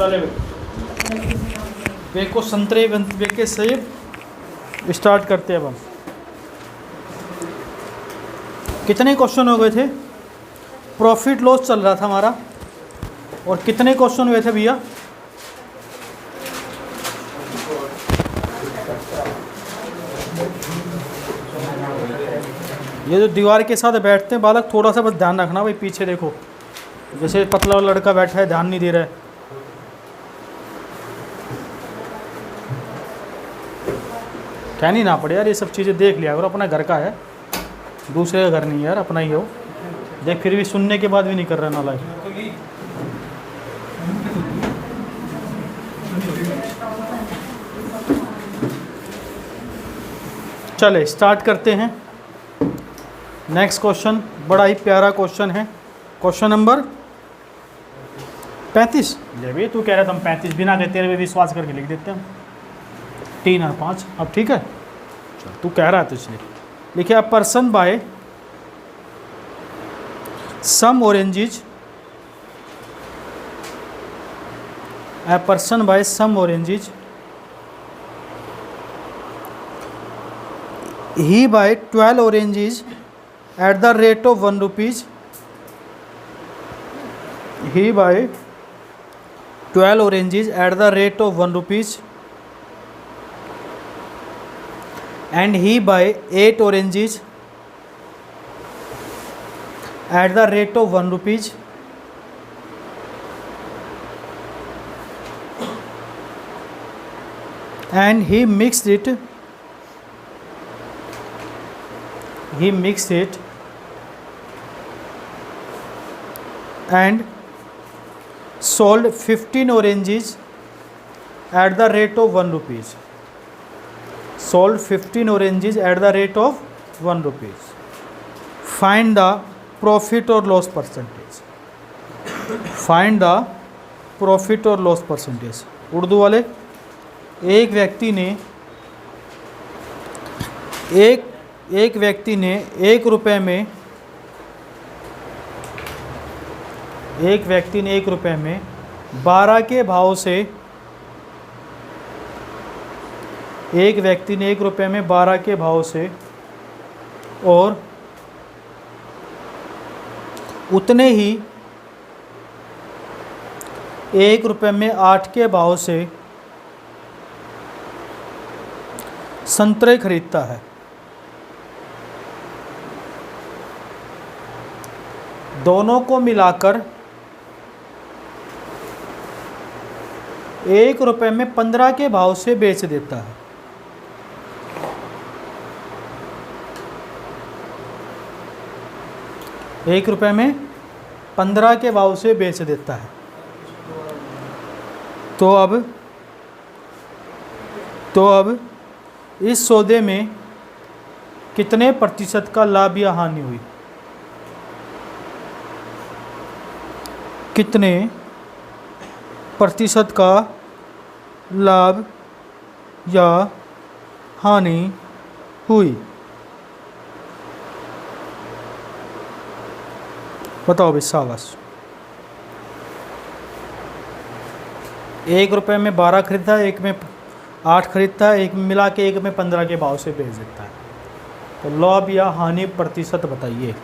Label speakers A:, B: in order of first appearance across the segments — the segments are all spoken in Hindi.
A: चले देखो संतरे बेके सेब स्टार्ट करते हैं अब हम। कितने क्वेश्चन हो गए थे? प्रॉफिट लॉस चल रहा था हमारा, और कितने क्वेश्चन हुए थे भैया? ये जो दीवार के साथ बैठते हैं बालक, थोड़ा सा बस ध्यान रखना भाई, पीछे देखो, जैसे पतला लड़का बैठा है ध्यान नहीं दे रहा है। कहनी ना पड़े यार, ये सब चीज़ें देख लिया करो, अपना घर का है, दूसरे का घर नहीं है यार, अपना ही हो। देख फिर भी सुनने के बाद भी नहीं कर रहा ना लाइक। चले स्टार्ट करते हैं। नेक्स्ट क्वेश्चन बड़ा ही प्यारा क्वेश्चन है, क्वेश्चन नंबर 35। ले भाई तू कह रहा था हम 35 बिना कहते तेरे पे विश्वास करके लिख देते हैं 3 और 5। अब ठीक है, तू कह रहा है तो इसलिए लिखे। A person buy some oranges, a person buys some oranges, he buy 12 oranges at the rate of 1 rupees. He buy 12 oranges at the rate of 1 rupees, and he buy 8 oranges at the rate of 1 rupees. And he mixed it and sold 15 oranges at the rate of 1 rupees. Sold 15 oranges at the rate of 1 rupees. Find the profit or loss percentage. Find the profit or loss percentage. Urdu वाले, एक व्यक्ति ने 1 रुपये में 12 के भाव से, एक व्यक्ति ने 1 रुपये में 12 के भाव से और उतने ही 1 रुपये में 8 के भाव से संतरे खरीदता है। दोनों को मिलाकर 1 रुपये में 15 के भाव से बेच देता है। एक रुपये में 15 के भाव से बेच देता है। तो अब इस सौदे में कितने प्रतिशत का लाभ या हानि हुई? कितने प्रतिशत का लाभ या हानि हुई? बताओ भाई, शाबाश। 1 रुपये में 12 खरीदता है, एक में 8 खरीदता है, एक में मिला के 1 में 15 के भाव से बेच देता है। तो लाभ या हानि प्रतिशत बताइए।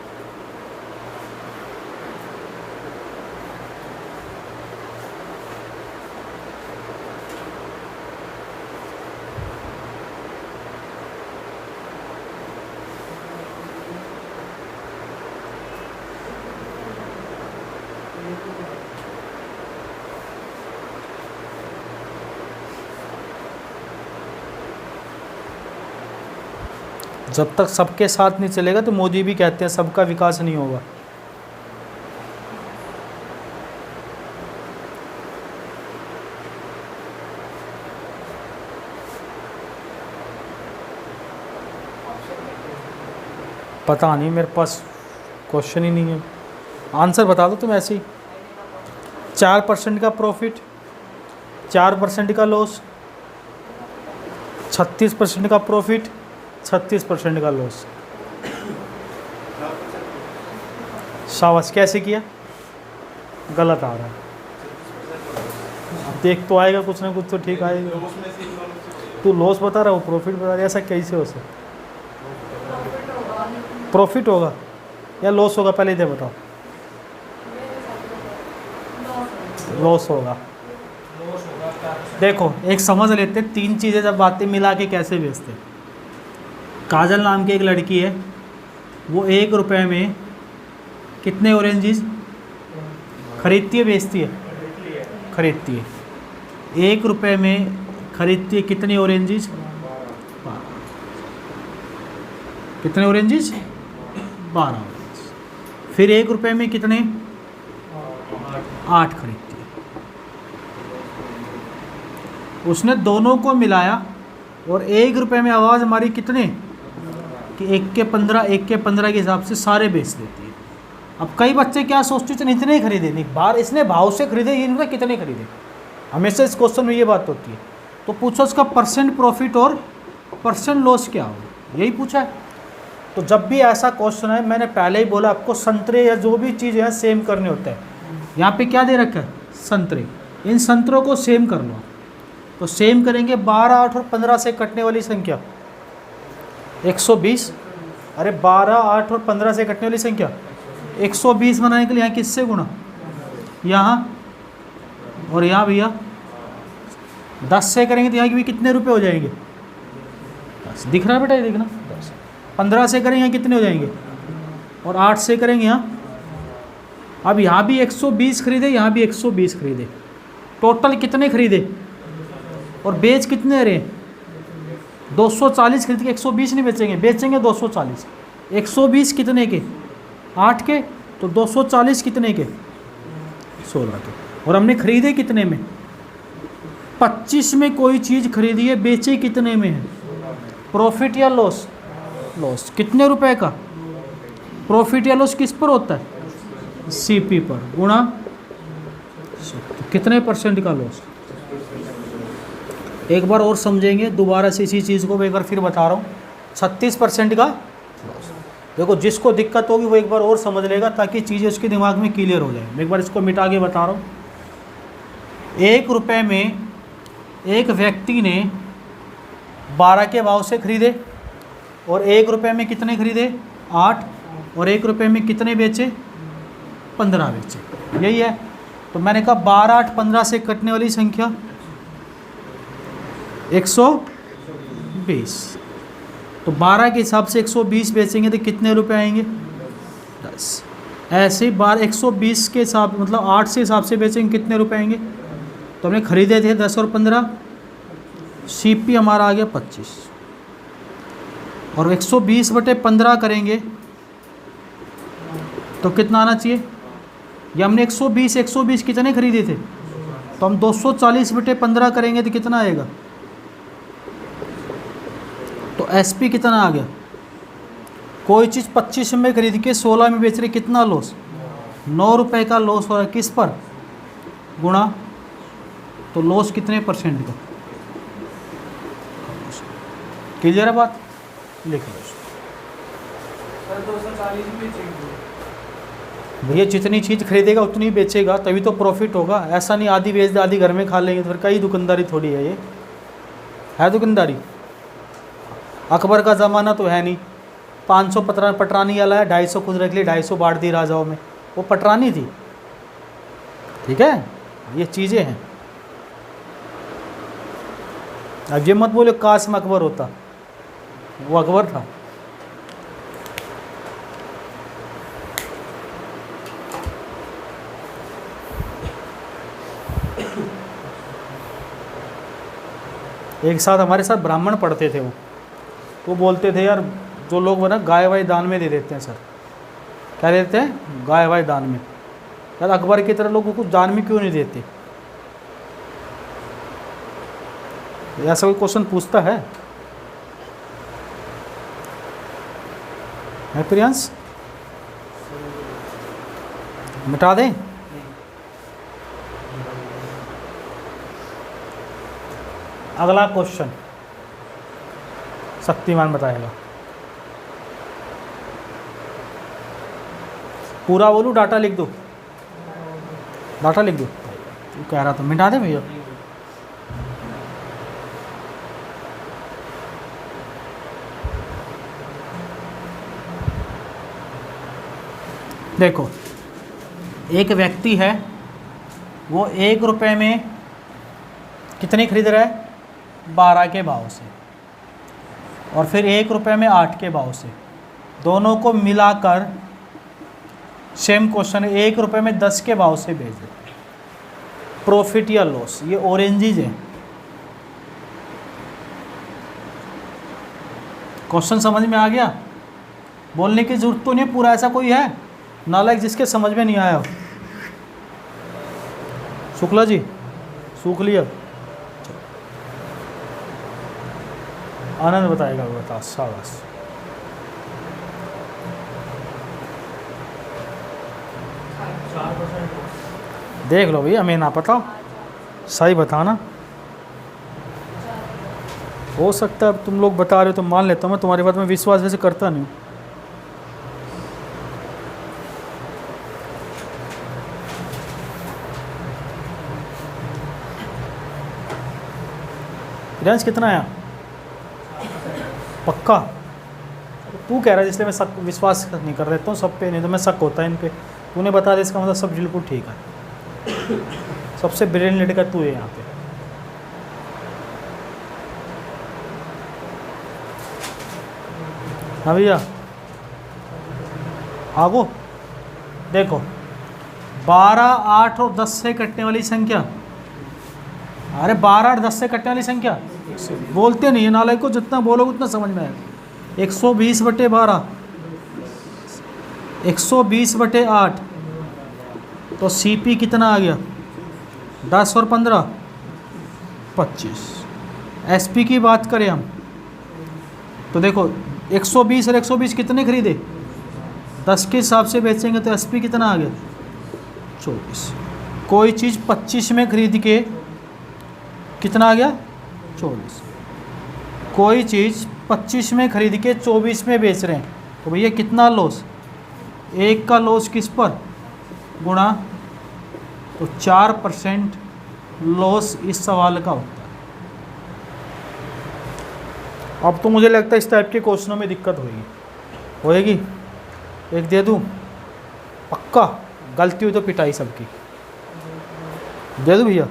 A: जब तक सबके साथ नहीं चलेगा तो मोदी भी कहते हैं सबका विकास नहीं होगा। पता नहीं, मेरे पास क्वेश्चन ही नहीं है, आंसर बता दो तुम ऐसे ही। 4% का प्रॉफिट, 4% का लॉस, 36% का प्रॉफिट, 36% का लॉस। शाबाश, कैसे किया? गलत आ रहा है। अब देख तो आएगा कुछ ना कुछ तो ठीक आएगा। तू लॉस बता रहा हो, प्रॉफिट बता रहा है, ऐसा कैसे हो सकता? प्रॉफिट होगा या लॉस होगा, पहले इधर बताओ। लॉस होगा। देखो एक समझ लेते, तीन चीज़ें जब बातें मिला के कैसे बेचते। काजल नाम की एक लड़की है, वो 1 रुपये में कितने ऑरेंजेस खरीदती है, बेचती है? खरीदती है। 1 रुपये में खरीदती है कितने ऑरेंजेस? कितने ऑरेंजेस? 12 ऑरेंजेस। फिर 1 रुपये में कितने? 8 खरीदती है। उसने दोनों को मिलाया और 1 रुपये में आवाज़ हमारी कितने कि 1 के 15, 1 के 15 के हिसाब से सारे बेच देती है। अब कई बच्चे क्या सोचते हैं, इतने ही खरीदे, नहीं बार इसने भाव से खरीदे, ये नहीं कितने खरीदे। हमेशा इस क्वेश्चन में ये बात होती है। तो पूछो उसका परसेंट प्रॉफिट और परसेंट लॉस क्या होगा, यही पूछा है। तो जब भी ऐसा क्वेश्चन है, मैंने पहले ही बोला आपको, संतरे या जो भी चीज़ है सेम करने होता है। यहाँ पे क्या दे रखा है? संतरे। इन संतरों को सेम कर लो। तो सेम करेंगे 12, 8 और 15 से कटने वाली संख्या 120। अरे 12, 8 और 15 से कटने वाली संख्या 120 बनाने के लिए यहाँ किससे गुणा? यहाँ और यहाँ भैया 10 से करेंगे तो यहाँ की भी कितने रुपए हो जाएंगे? 10 दिख रहा है बेटा, ये देखना। 10 15 से करेंगे यहाँ कितने हो जाएंगे? और 8 से करेंगे यहाँ। अब यहाँ भी 120 खरीदे, यहाँ भी 120 खरीदे, टोटल कितने खरीदे और बेच कितने रहे? 240 खरीद के 120 नहीं बेचेंगे, बेचेंगे 240। 120 कितने के? 8 के। तो 240 कितने के? 16 के। और हमने खरीदे कितने में? 25 में कोई चीज़ खरीदी है, बेचे कितने में है? प्रॉफिट या लॉस? लॉस। कितने रुपए का? प्रॉफिट या लॉस किस पर होता है? सीपी पर, गुणा तो कितने परसेंट का लॉस? एक बार और समझेंगे दोबारा से इसी चीज़ को, मैं एक बार फिर बता रहा हूँ। 36% का लॉस। देखो जिसको दिक्कत होगी वो एक बार और समझ लेगा, ताकि चीज़ें उसके दिमाग में क्लियर हो जाए। मैं एक बार इसको मिटा के बता रहा हूँ। 1 रुपये में एक व्यक्ति ने 12 के भाव से खरीदे और 1 रुपये में कितने खरीदे? 8। और 1 रुपये में कितने बेचे? 15 बेचे। यही है। तो मैंने कहा 12, 8, 15 से कटने वाली संख्या 120। तो 12 के हिसाब से 120 बेचेंगे तो कितने रुपए आएंगे? 10। ऐसे ही 12 120 के हिसाब मतलब 8 से हिसाब से बेचेंगे कितने रुपए आएंगे? तो हमने खरीदे थे 10 और 15, सीपी हमारा आ गया 25। और 120/15 करेंगे तो कितना आना चाहिए? ये हमने 120 कितने खरीदे थे, तो हम 240/15 करेंगे तो कितना आएगा? तो एसपी कितना आ गया? कोई चीज़ 25 में खरीद के 16 में बेच रहे, कितना लॉस? 9 रुपये का लॉस हो रहा है। किस पर? गुणा। तो लॉस कितने परसेंट का? क्लियर है बात? लिख लो भैया, जितनी चीज़ खरीदेगा उतनी ही बेचेगा, तभी तो प्रॉफिट होगा। ऐसा नहीं आधी बेच दे आधी घर में खा लेंगे, तो फिर कई दुकानदारी थोड़ी है। ये है दुकानदारी? अकबर का ज़माना तो है नहीं। 500 पटरानी वाला है, 250 खुद रख ली, 250 बांट दी राजाओं में, वो पटरानी थी। ठीक है, ये चीज़ें हैं। अब ये मत बोले काश में अकबर होता, वो अकबर था। एक साथ हमारे साथ ब्राह्मण पढ़ते थे, वो बोलते थे यार जो लोग ना गाय वाय दान में दे देते हैं। सर क्या देते हैं? गाय वाय दान में। यार अकबर की तरह लोगों को दान में क्यों नहीं देते? ऐसा कोई क्वेश्चन पूछता है प्रियांश? मिटा दें? अगला क्वेश्चन शक्तिमान बताएगा। पूरा बोलूं डाटा लिख दो? डाटा लिख दो? कह रहा था मिटा दे भैया। देखो, एक व्यक्ति है, वो 1 रुपये में कितने खरीद रहा है? 12 के भाव से, और फिर 1 रुपये में 8 के भाव से। दोनों को मिलाकर सेम क्वेश्चन है, 1 रुपये में 10 के भाव से बेच दे। प्रॉफिट या लॉस, ये ऑरेंजेज है। क्वेश्चन समझ में आ गया? बोलने की जरूरत तो नहीं, पूरा ऐसा कोई है नालायक जिसके समझ में नहीं आया हो? शुक्ला जी, शुक्लिया, आनंद बताएगा, बता, शाबाश। देख लो भैया, हमें ना पता, सही बताना। हो सकता है तुम लोग बता रहे हो तो मान लेता हूँ, मैं तुम्हारी बात में विश्वास वैसे करता नहीं। रेंज कितना आया? पक्का? तू कह रहा है, इसलिए मैं शक विश्वास नहीं कर देता हूँ सब पे, नहीं तो मैं शक होता है इन पे। तूने बता दिया, इसका मतलब सब बिल्कुल ठीक है। सबसे ब्रिलियंट लड़का तू है यहाँ पे। हाँ भैया, आगो देखो, 12, 8 और 10 से कटने वाली संख्या, अरे 12 और 10 से कटने वाली संख्या बोलते नहीं है नालायक को, जितना बोलोगे उतना समझ में आएगा। 120/12, 120/8, तो सीपी कितना आ गया? 10 और 15, 25। एसपी की बात करें हम तो देखो, 120 और 120 कितने खरीदे? 10 के हिसाब से बेचेंगे तो एसपी कितना आ गया? 24। कोई चीज़ 25 में खरीद के कितना आ गया? 24। कोई चीज़ 25 में खरीद के 24 में बेच रहे हैं, तो भैया कितना लॉस? 1 का लॉस किस पर? गुणा, तो 4% लॉस इस सवाल का होता है। अब तो मुझे लगता है इस टाइप के क्वेश्चनों में दिक्कत होएगी। एक दे दूँ? पक्का? गलती हुई तो पिटाई सबकी। दे दूँ भैया?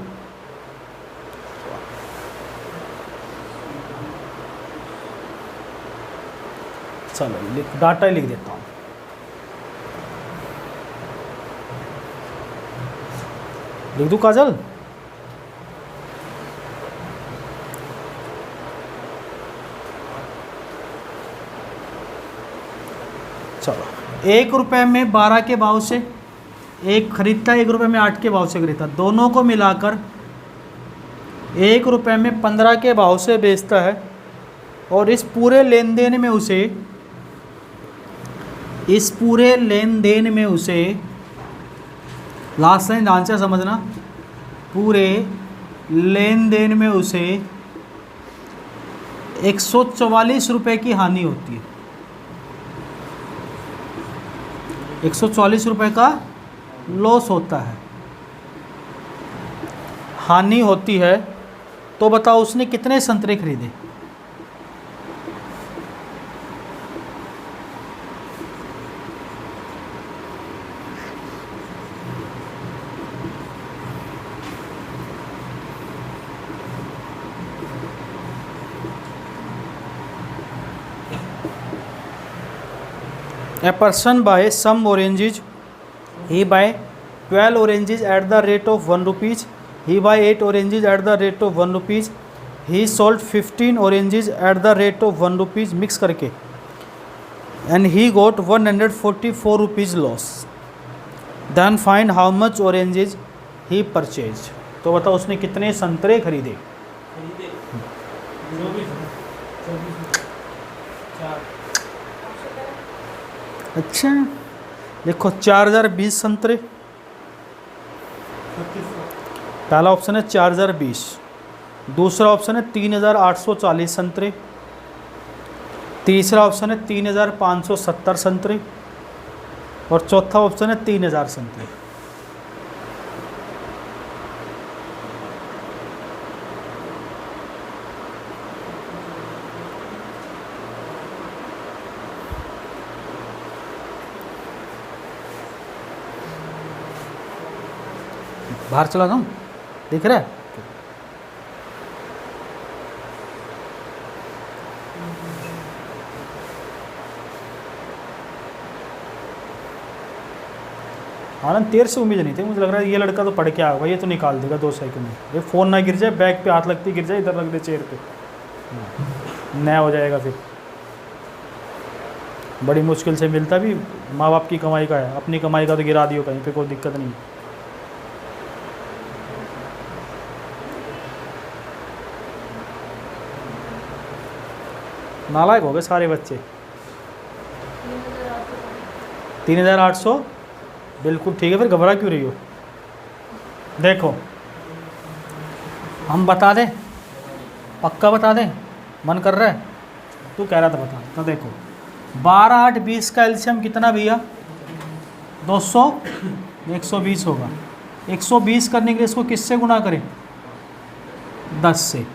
A: चलो, डाटा ही लिख देता हूँ। लिख दूँ काजल? चलो, 1 रुपये में 12 के भाव से एक खरीदता है, 1 रुपये में 8 के भाव से खरीदता है। दोनों को मिलाकर 1 रुपये में 15 के भाव से बेचता है, और इस पूरे लेन देन में उसे लास्ट लाइन ध्यान से समझना, पूरे लेन देन में उसे 144 रुपये की हानि होती है। 144 रुपये का लॉस होता है, हानि होती है। तो बताओ उसने कितने संतरे खरीदे? A person buys some oranges. He buy 12 oranges at the rate of 1 rupees. He buy 8 oranges at the rate of 1 rupees. He sold 15 oranges at the rate of 1 rupees mix करके, and he got 144 rupees loss. Then find how much oranges he purchased. तो बताओ उसने कितने संतरे खरीदे? अच्छा, देखो 4020 संतरे, पहला ऑप्शन है 4020, दूसरा ऑप्शन है 3840 संतरे, तीसरा ऑप्शन है 3570 संतरे, और चौथा ऑप्शन है 3000 संतरे। बाहर चला जाऊँ, दिख रहा है? आनंद तेरे से उम्मीद नहीं थी, मुझे लग रहा है ये लड़का तो पढ़ के आएगा, ये तो निकाल देगा 2 सेकंड में। ये फ़ोन ना गिर जाए, बैग पे हाथ लगती गिर जाए, इधर रख दे चेयर पे, नया हो जाएगा फिर। बड़ी मुश्किल से मिलता भी, माँ बाप की कमाई का है, अपनी कमाई का तो गिरा दियो कहीं पे, कोई दिक्कत नहीं। नालायक हो गए सारे बच्चे। 3800 बिल्कुल ठीक है, फिर घबरा क्यों रही हो? देखो हम बता दें, पक्का बता दें, मन कर रहा है? तू कह रहा था बता, तो देखो 12 8 20 का एलसीएम कितना भैया? 200, 120 होगा। 120 करने के लिए इसको किससे गुणा करें? 10 से।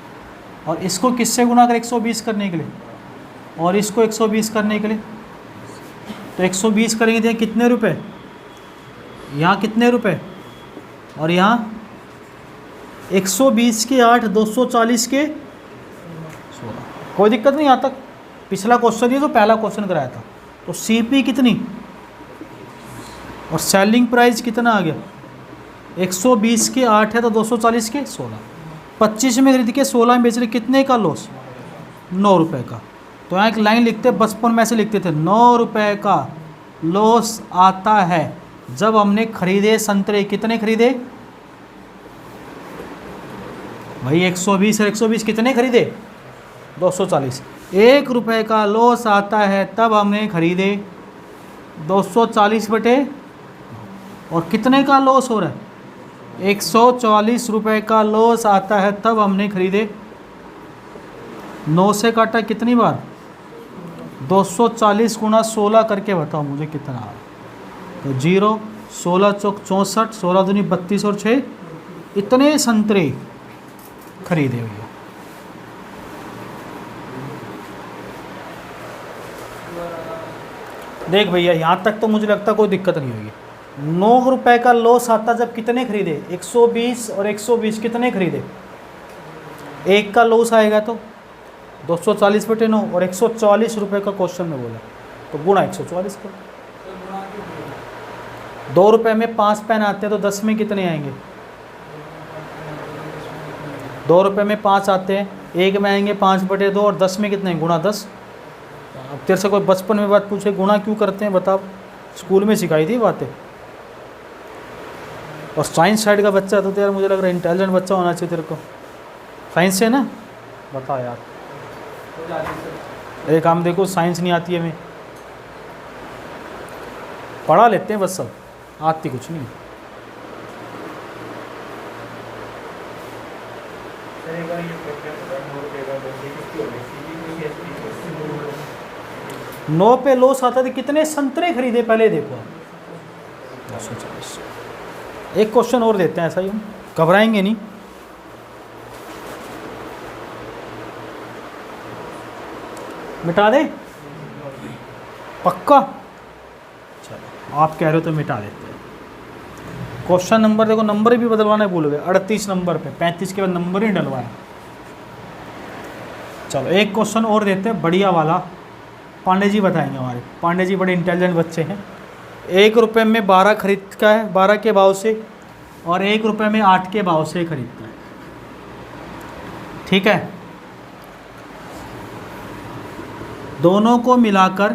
A: और इसको किससे गुणा करें 120 करने के लिए? और इसको 120 करने के लिए, तो 120 करेंगे तो कितने रुपए? यहाँ कितने रुपए? और यहाँ 120 के 8, 240 के 16। कोई दिक्कत नहीं यहाँ तक। पिछला क्वेश्चन ही तो पहला क्वेश्चन कराया था। तो सीपी कितनी और सेलिंग प्राइस कितना आ गया? 120 के 8 है तो 240 के 16। 25 में खरीद के 16 में बेच रहे, कितने का लॉस? 9 रुपये का। तो यहाँ एक लाइन लिखते, बचपन में ऐसे लिखते थे, 9 रुपये का लॉस आता है जब हमने खरीदे संतरे। कितने खरीदे भाई? 120 और 120 कितने खरीदे? 240। 1 रुपये का लॉस आता है तब हमने खरीदे 240 बटे, और कितने का लॉस हो रहा है? 140 रुपये का लॉस आता है तब हमने खरीदे। 9 से काटा कितनी बार? 240 गुणा 16 करके बताओ मुझे कितना आ रहा है। तो 0, 16 चौक 64, 16 दूनी 32 और 6, इतने संतरे खरीदे भैया। देख भैया यहाँ तक तो मुझे लगता कोई दिक्कत नहीं होगी। 9 रुपये का लॉस आता जब कितने खरीदे? 120 और 120 कितने खरीदे? 1 का लॉस आएगा तो 240 बटे 9, और 140 रुपये का क्वेश्चन में बोला तो गुणा 140 करो। 2 रुपये में 5 पेन आते हैं तो 10 में कितने आएंगे? 2 रुपये में 5 आते हैं, 1 में आएंगे 5 बटे 2, और 10 में कितने? गुणा 10। अब तेरे से कोई बचपन में बात पूछे गुणा क्यों करते हैं बता, स्कूल में सिखाई थी बातें। और साइंस साइड का बच्चा तो यार मुझे लग रहा है इंटेलिजेंट बच्चा होना चाहिए तेरे को। साइंस से ना बता यार। एक काम देखो, साइंस नहीं आती है हमें, पढ़ा लेते हैं बस, सब आती कुछ नहीं। नौ पे लॉस आता था, कितने संतरे खरीदे पहले देखो। 240। एक क्वेश्चन और देते हैं, ऐसा ही हम घबराएंगे नहीं। मिटा दे पक्का? चलो आप कह रहे हो तो मिटा देते हैं। क्वेश्चन नंबर देखो, नंबर भी बदलवाना भूल गए। 38 नंबर पे 35 के बाद नंबर ही डलवाया। चलो एक क्वेश्चन और देते हैं बढ़िया वाला, पांडे जी बताएंगे। हमारे पांडे जी बड़े इंटेलिजेंट बच्चे हैं। 1 रुपये में 12 खरीदता है 12 के भाव से, और 1 रुपये में 8 के भाव से खरीदता है। ठीक है, दोनों को मिलाकर,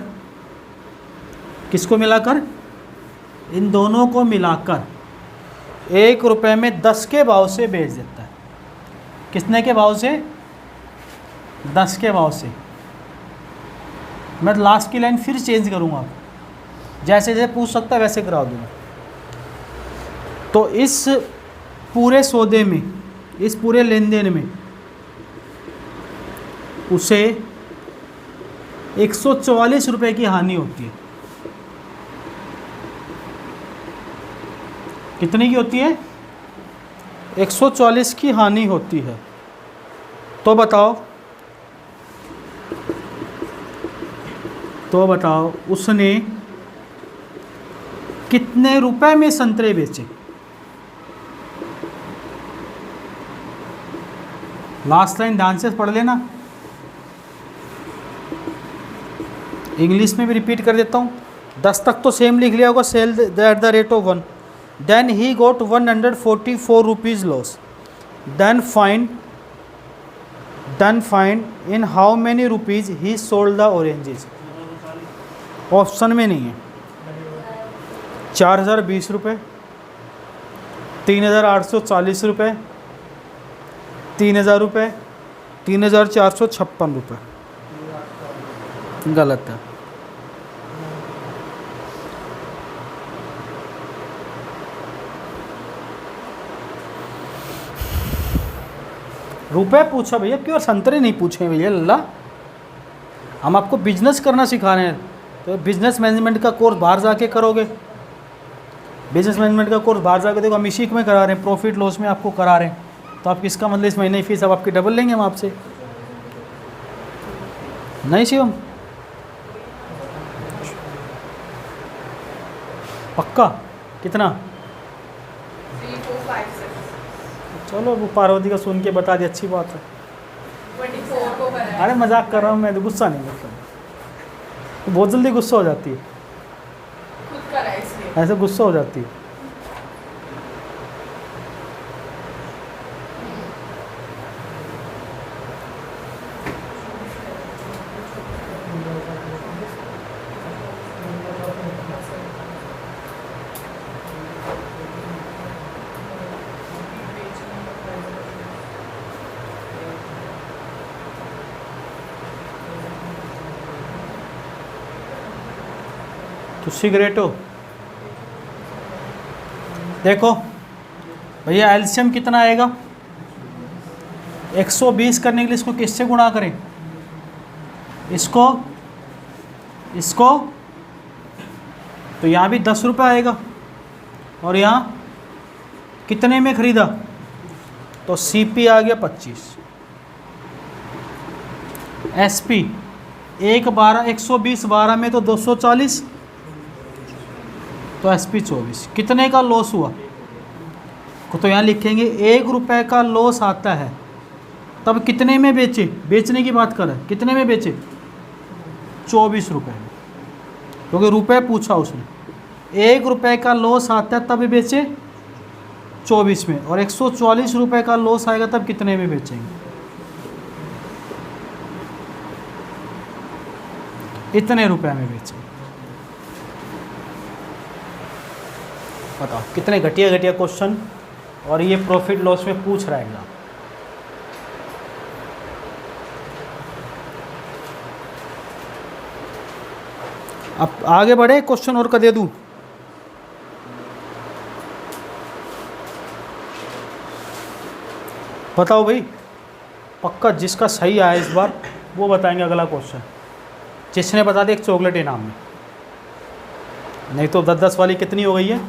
A: किसको मिलाकर? इन दोनों को मिलाकर 1 रुपये में 10 के भाव से बेच देता है। कितने के भाव से? 10 के भाव से। मैं लास्ट की लाइन फिर चेंज करूँगा, जैसे जैसे पूछ सकता है वैसे करा दूँगा। तो इस पूरे सौदे में, इस पूरे लेन देन में उसे 144 रुपये की हानि होती है। कितने की होती है? 144 की हानि होती है। तो बताओ उसने कितने रुपए में संतरे बेचे? लास्ट लाइन ध्यान से पढ़ लेना, इंग्लिश में भी रिपीट कर देता हूँ। 10 तक तो सेम लिख लिया होगा, sell at the rate of 1, then he got 144 rupees loss, then find in how many rupees he sold the oranges. Option में नहीं है। 4020 रुपये, 3840 रुपये, 3000 रुपये, 3456 रुपये। गलत है। रुपए पूछा भैया, क्यों संतरे नहीं पूछे भैया लल्ला। हम आपको बिजनेस करना सिखा रहे हैं, तो बिजनेस मैनेजमेंट का कोर्स बाहर जाके करोगे। बिजनेस मैनेजमेंट का कोर्स बाहर जाके देखो, हम इसी में करा रहे हैं, प्रॉफिट लॉस में आपको करा रहे हैं। तो आप किसका मतलब इस महीने की फीस अब आपकी डबल लेंगे हम आपसे? नहीं शिवम, पक्का? कितना?
B: 3, 4, 5, 6,
A: चलो वो पार्वती का सुन के बता दी, अच्छी बात है।
B: 24 को कराया।
A: अरे मजाक कर रहा हूँ मैं, तो गुस्सा नहीं करता, बहुत जल्दी गुस्सा हो जाती है,
B: खुद करा इसलिए।
A: ऐसे गुस्सा हो जाती है। तो सिगरेटो देखो भैया, एलसीएम कितना आएगा? 120 करने के लिए इसको किससे गुणा करें? इसको तो यहाँ भी 10 रुपये आएगा, और यहाँ कितने में ख़रीदा? तो सीपी आ गया 25, एसपी 120 12 में तो 240, तो एसपी 24। कितने का लॉस हुआ? तो यहाँ लिखेंगे 1 रुपये का लॉस आता है, तब कितने में बेचे? बेचने की बात कर रहे हैं, कितने में बेचे? 24 रुपये में, क्योंकि रुपए पूछा उसने। 1 रुपये का लॉस आता है तब बेचे 24 में, और 140 रुपये का लॉस आएगा तब कितने में बेचेंगे? इतने रुपए में बेचेंगे। बताओ कितने घटिया घटिया क्वेश्चन, और ये प्रॉफिट लॉस में पूछ रहा है एग्जाम। अब आगे बढ़े, क्वेश्चन और का दे दूं? बताओ भाई, पक्का जिसका सही आया इस बार वो बताएंगे अगला क्वेश्चन। जिसने बता दिया एक चॉकलेट इनाम में, नहीं तो 10-10 वाली कितनी हो गई है?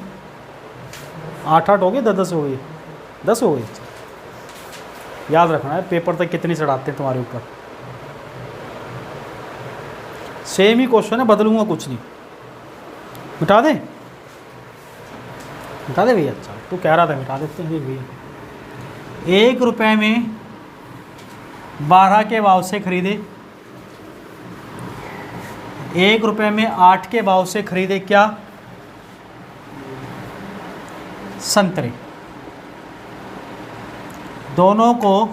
A: 8-8 हो गई, 10-10 हो गई, 10 हो गई। याद रखना है, पेपर तक कितनी चढ़ाते हैं तुम्हारे ऊपर। सेम ही क्वेश्चन है, बदलूंगा कुछ नहीं। मिटा दे भैया। अच्छा तू कह रहा था मिटा देते हैं भैया। 1 रुपये में 12 के भाव से खरीदे, 1 रुपये में 8 के भाव से खरीदे क्या? संतरे। दोनों को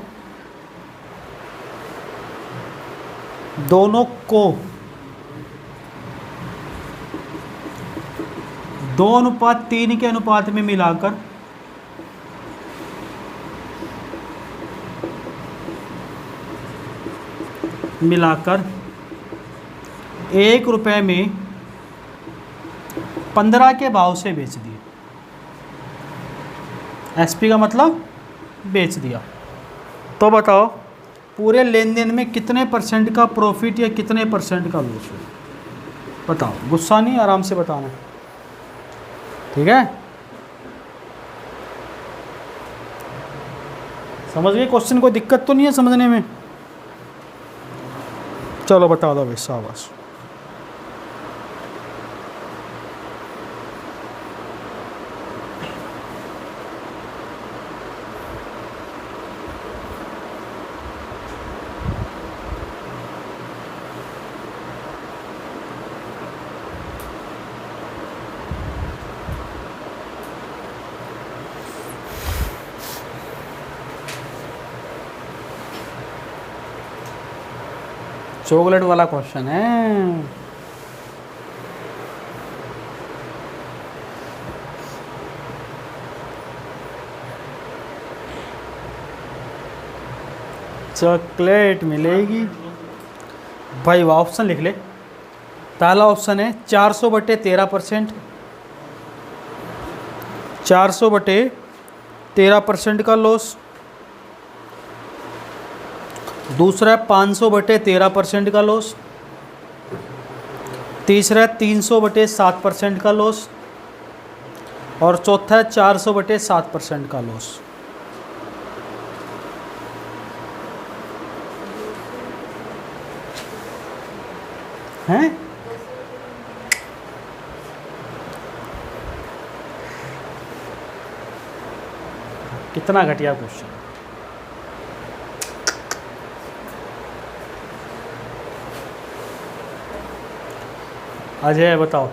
A: 2:3 के अनुपात में मिलाकर मिलाकर 1 रुपये में 15 के भाव से बेच दिए। एसपी का मतलब बेच दिया। तो बताओ पूरे लेन देन में कितने % का प्रॉफिट या कितने % का लॉस हुआ? बताओ, गुस्सा नहीं, आराम से बताना, ठीक है? समझ गए क्वेश्चन? कोई दिक्कत तो नहीं है समझने में? चलो बता दो भाई, शाबाश। चॉकलेट वाला क्वेश्चन है। चॉकलेट मिलेगी भाई। वह ऑप्शन लिख ले। पहला ऑप्शन है 400/13%, 400/13% का लॉस। दूसरा है 500/13% का लॉस। तीसरा है 300/7% का लॉस। और चौथा है 400/7% का लॉस। हैं? कितना घटिया क्वेश्चन। अजय बताओ।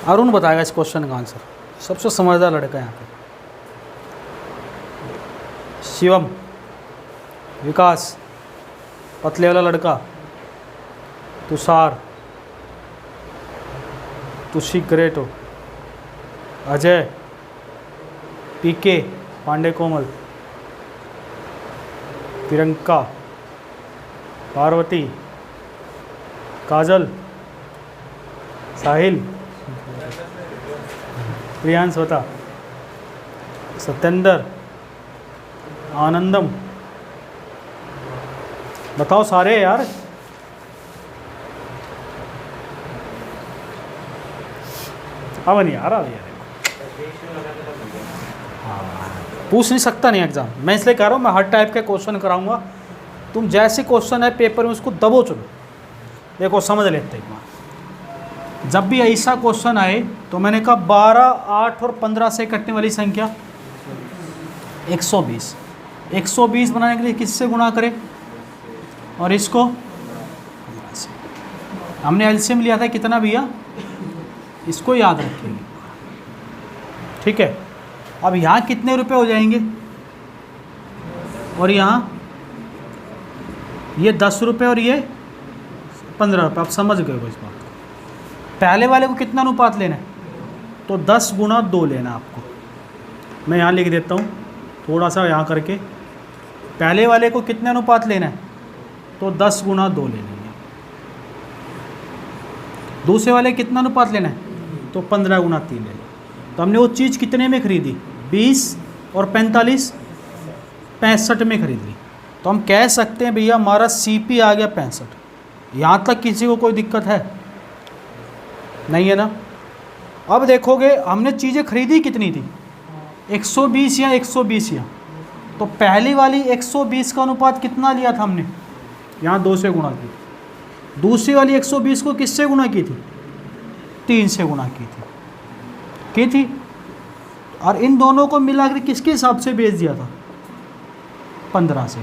A: अरुण बताएगा इस क्वेश्चन का आंसर, सबसे समझदार लड़का है यहाँ पे। शिवम, विकास, पतले वाला लड़का, तुषार, तुषी ग्रेट हो, अजय, पीके, पांडे कोमल, प्रियंका, पार्वती, काजल, साहिल, प्रियांश बता, सत्येंद्र, आनंदम, बताओ सारे यार। अब नहीं आ रहा भैया। पूछ नहीं सकता नहीं एग्जाम, मैं इसलिए कह रहा हूँ मैं हर टाइप के क्वेश्चन कराऊंगा। तुम जैसे क्वेश्चन है पेपर में उसको दबो चलो, देखो समझ लेते एक बार। जब भी ऐसा क्वेश्चन आए तो मैंने कहा 12, 8 और 15 से कटने वाली संख्या 120। 120 बनाने के लिए किससे गुणा करें, और इसको हमने एलसीएम लिया था कितना भैया, इसको याद रखेंगे। ठीक है। अब यहाँ कितने रुपए हो जाएंगे, और यहाँ ये 10 रुपये और ये 15 रुपये। आप समझ गए हो इस बात को। पहले वाले को कितना अनुपात लेना है, तो 10 गुणा 2 लेना आपको। मैं यहाँ लिख देता हूँ थोड़ा सा यहाँ करके। पहले वाले को कितने अनुपात लेना है, तो 10 गुणा 2 ले लेंगे। दूसरे वाले कितना अनुपात लेना है, तो 15 गुणा 3 ले लेंगे। तो हमने वो चीज़ कितने में खरीदी, 20 और 45, 65 में खरीद ली। तो हम कह सकते हैं भैया हमारा सीपी आ गया 65। यहाँ तक किसी को कोई दिक्कत है नहीं है ना। अब देखोगे हमने चीज़ें खरीदी कितनी थी, 120 या 120 या, तो पहली वाली 120 का अनुपात कितना लिया था हमने, यहाँ 2 से गुणा की। दूसरी वाली 120 को किससे गुणा की थी, 3 से गुणा की थी। और इन दोनों को मिलाकर किसके हिसाब से बेच दिया था, 15 से।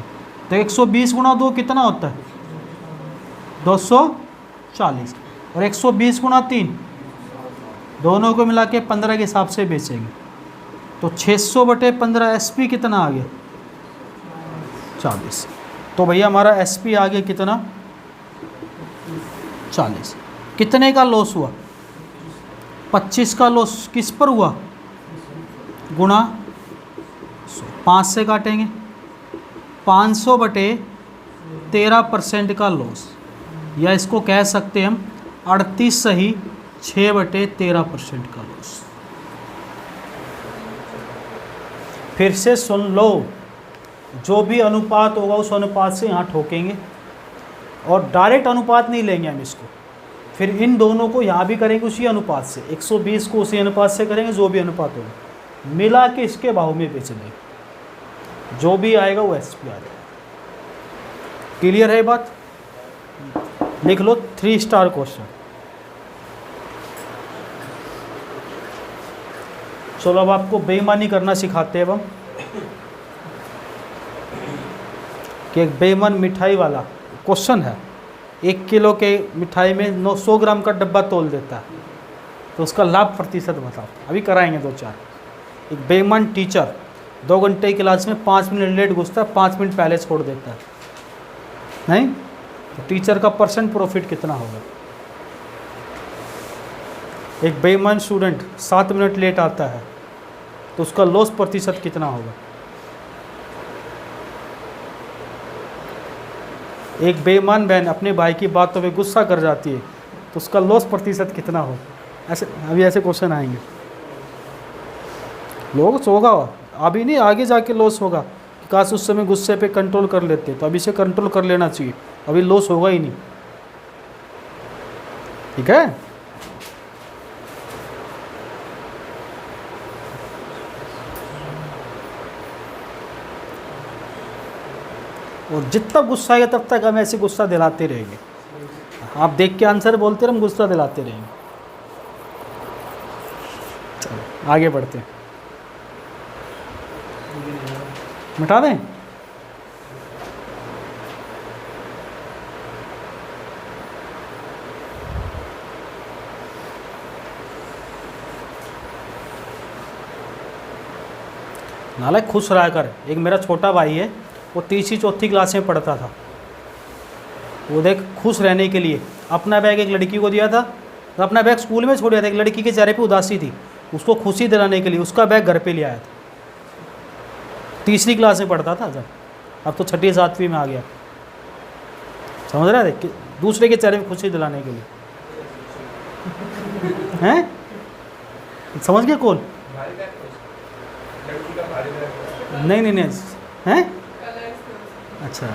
A: तो 120 गुणा 2 कितना होता है, 240। और 120 गुणा 3, दोनों को मिला के 15 के हिसाब से बेचेंगे। तो 600/15 एसपी कितना आ गया, 40। तो भैया हमारा एसपी आ गया कितना, 40। कितने का लॉस हुआ, 25 का लॉस किस पर हुआ, गुणा 5 से काटेंगे। 500/13% का लॉस, या इसको कह सकते हैं हम 38 सही 6/13% का लॉस। फिर से सुन लो, जो भी अनुपात होगा उस अनुपात से यहाँ ठोकेंगे, और डायरेक्ट अनुपात नहीं लेंगे हम इसको। फिर इन दोनों को यहाँ भी करेंगे उसी अनुपात से, 120 को उसी अनुपात से करेंगे, जो भी अनुपात होगा मिला के इसके भाव में बेच देंगे। जो भी आएगा वो एसपी आ जाएगा। क्लियर है बात, लिख लो 3 स्टार क्वेश्चन। चलो अब आपको बेईमानी करना सिखाते हैं अब हम, कि एक बेईमान मिठाई वाला क्वेश्चन है। 1 किलो के मिठाई में 900 ग्राम का डब्बा तोल देता है, तो उसका लाभ प्रतिशत बताओ। अभी कराएंगे 2-4। एक बेईमान टीचर 2 घंटे की क्लास में 5 मिनट लेट घुसता है, 5 मिनट पहले छोड़ देता है, नहीं? तो टीचर का परसेंट प्रॉफिट कितना होगा? एक बेईमान स्टूडेंट 7 मिनट लेट आता है तो उसका लॉस प्रतिशत कितना होगा? एक बेईमान बहन अपने भाई की बातों में गुस्सा कर जाती है तो उसका लॉस प्रतिशत कितना होगा? ऐसे अभी ऐसे क्वेश्चन आएंगे। लॉस होगा, अभी नहीं, आगे जाके लॉस होगा। काश उस समय गुस्से पे कंट्रोल कर लेते, तो अभी से कंट्रोल कर लेना चाहिए, अभी लॉस होगा ही नहीं। ठीक है? और जितना गुस्सा आएगा तब तक हम ऐसे गुस्सा दिलाते रहेंगे। आप देख के आंसर बोलते रहे, हम गुस्सा दिलाते रहेंगे। चलो आगे बढ़ते हैं। मिटा दें? नालायक खुश रहा कर। एक मेरा छोटा भाई है, वो 3री-4थी क्लास में पढ़ता था। वो देख खुश रहने के लिए अपना बैग एक लड़की को दिया था, तो अपना बैग स्कूल में छोड़ दिया था। एक लड़की के चेहरे पे उदासी थी, उसको खुशी दिलाने के लिए उसका बैग घर पे ले आया था। 3री क्लास में पढ़ता था जब, अब तो 6ठी-7वीं में आ गया। समझ रहे थे? दूसरे के चेहरे पे खुशी दिलाने के लिए। हैं? समझ गए कौन? नहीं नहीं नहीं, हैं? अच्छा,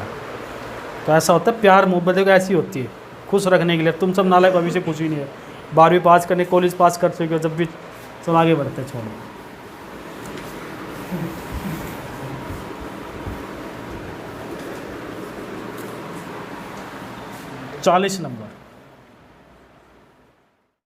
A: तो ऐसा होता है, प्यार मोहब्बत ऐसी होती है, खुश रखने के लिए। तुम सब नालायक अभी से खुश ही नहीं है। 12वीं पास करने, कॉलेज पास कर चुके हो, जब भी सब आगे बढ़ते। छोड़ो। 40 नंबर।